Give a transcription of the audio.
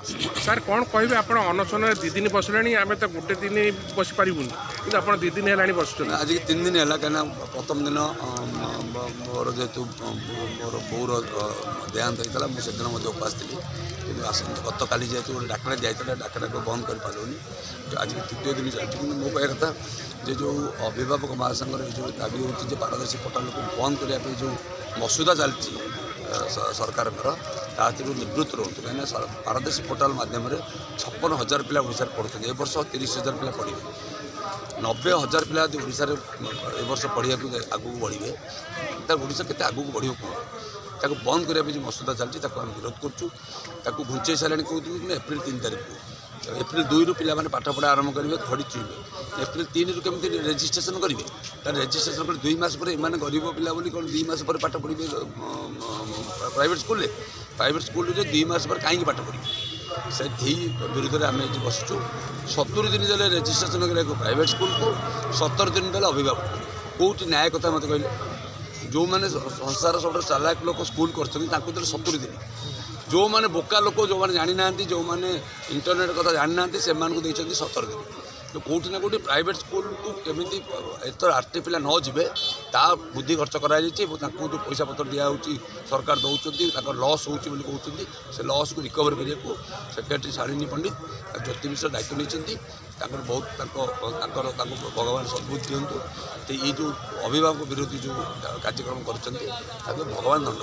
Sir କ'ଣ କହିବେ ଆପଣ ଅନଶନରେ 2 ଦିନ ବସିଲେଣି ଆମେ ତ ଗୋଟେ ଦିନ ବସି ପାରିବୁନି କିନ୍ତୁ ଆପଣ 2 ଦିନ ହେଲାଣି ବସୁଛନ୍ତି। ଆଜି 3 ଦିନ ହେଲା କାହିଁକିନା ପ୍ରଥମ ଦିନ ମୋର ଯେହେତୁ ମୋର ବୋଉର ଦେହାନ୍ତ ହେଇଥିଲା ମୁଁ ସେଦିନ ମଧ୍ୟ ଉପାସ ଥିଲି କିନ୍ତୁ ଗତକାଲି ଯେହେତୁ ଗୋଟେ ଡାକ୍ତର ଯାଇଥିଲା ଡାକ୍ତରକୁ ବନ୍ଦ କରିପାରିଲୁନି ଆଜି ତୃତୀୟ ଦିନ ଚାଲିଛି କିନ୍ତୁ ମୋ କହିବା କଥା ଯେ ଯେଉଁ ଅଭିଭାବକ ମହାସଂଘର ଏ ଯେଉଁ ଦାବି ହେଉଛି ଯେ ପାରଦର୍ଶୀ ପୋର୍ଟାଲକୁ ବନ୍ଦ କରିବା ପାଇଁ ଯେଉଁ ମସୁଦା ଚାଲିଛି ସରକାରଙ୍କର ତାଥିରୁ ନିବୃତ୍ତ ରୁହନ୍ତୁ କାହିଁକିନା ପାରଦର୍ଶୀ ପୋର୍ଟାଲ ମାଧ୍ୟମରେ 56,000 ପିଲା ଓଡ଼ିଶାରେ ପଢ଼ୁଛନ୍ତି ଏ ବର୍ଷ 30,000 ପିଲା ପଢ଼ିବେ 90,000 ପିଲା ଯଦି ଓଡ଼ିଶାରେ ଏ ବର୍ଷ ପଢ଼ିବାକୁ ଆଗକୁ ବଢ଼ିବେ ତାହେଲେ ଓଡ଼ିଶା କେତେ ଆଗକୁ ବଢ଼ିବ କୁହ ତାକୁ ବନ୍ଦ କରିବା ପାଇଁ ଯେଉଁ ମସୁଦା ଚାଲିଛି ତାକୁ ଆମେ ବିରୋଧ କରୁଛୁ ତାକୁ ଘୁଞ୍ଚେଇ ସାରିଲାଣି କହୁଛନ୍ତି କିନ୍ତୁ ଏପ୍ରିଲ 3 ତାରିଖକୁ ଏପ୍ରିଲ 2ରୁ ପିଲାମାନେ ପାଠପଢ଼ା ଆରମ୍ଭ କରିବେ ଖଡ଼ି ଚୁଇଁବେ ଏପ୍ରିଲ 3ରୁ କେମିତି ରେଜିଷ୍ଟ୍ରେସନ୍ କରିବେ ତାହେଲେ ରେଜିଷ୍ଟ୍ରେସନ୍ କରି 2 ମାସ ପରେ ଏମାନେ ଗରିବ ପିଲା ବୋଲି କ'ଣ 2 ମାସ ପରେ ପାଠ ପଢ଼ିବେ ପ୍ରାଇଭେଟ୍ ସ୍କୁଲରେ ପ୍ରାଇଭେଟ୍ ସ୍କୁଲରେ 2 ମାସ ପରେ କାହିଁକି ପାଠ ପଢ଼ିବେ ସେଇ ବିରୁଦ୍ଧରେ ଆମେ ଆଜି ବସିଛୁ 70 ଦିନ ଦେଲେ ରେଜିଷ୍ଟ୍ରେସନ୍ କରିବାକୁ ପ୍ରାଇଭେଟ୍ ସ୍କୁଲକୁ 70 ଦିନ ଦେଲେ ଅଭିଭାବକ କେଉଁଠି ନ୍ୟାୟ କଥା ମୋତେ କହିଲେ ଯେଉଁମାନେ ସଂସାର ସବୁଠାରୁ ଚାଲାକ ଲୋକ ସ୍କୁଲ କରିଛନ୍ତି ତାଙ୍କୁ ଦେଲେ 70 ଦିନ ଯେଉଁମାନେ ବୋକା ଲୋକ ଯେଉଁମାନେ ଜାଣିନାହାନ୍ତି ଯେଉଁମାନେ ଇଣ୍ଟରନେଟ୍ କଥା ଜାଣିନାହାନ୍ତି ସେମାନଙ୍କୁ ଦେଇଛନ୍ତି 17 ଦିନ ତ କେଉଁଠି ନା କେଉଁଠି ପ୍ରାଇଭେଟ୍ ସ୍କୁଲକୁ କେମିତି ଏଥର ଆର୍ଟି ପିଲା ନ ଯିବେ ତା ବୁଦ୍ଧି ଖର୍ଚ୍ଚ କରାଯାଇଛି ଏବଂ ତାଙ୍କୁ ଯେଉଁ ପଇସା ପତ୍ର ଦିଆହେଉଛି ସରକାର ଦେଉଛନ୍ତି ତାଙ୍କର ଲସ୍ ହେଉଛି ବୋଲି କହୁଛନ୍ତି ସେ ଲସ୍କୁ ରିକଭରି କରିବାକୁ ସେକ୍ରେଟାରୀ ଶାଳିନୀ ପଣ୍ଡିତ ଜ୍ୟୋତି ମିଶ୍ର ଦାୟିତ୍ୱ ନେଇଛନ୍ତି ତାଙ୍କର ବହୁତ ତାଙ୍କୁ ଭଗବାନ ସଦ୍ବୁଦ୍ଧି ଦିଅନ୍ତୁ ତ ଏଇ ଯେଉଁ ଅଭିଭାବକ ବିରୋଧୀ ଯେଉଁ କାର୍ଯ୍ୟକ୍ରମ କରୁଛନ୍ତି ତାକୁ ଭଗବାନ ଦଣ୍ଡ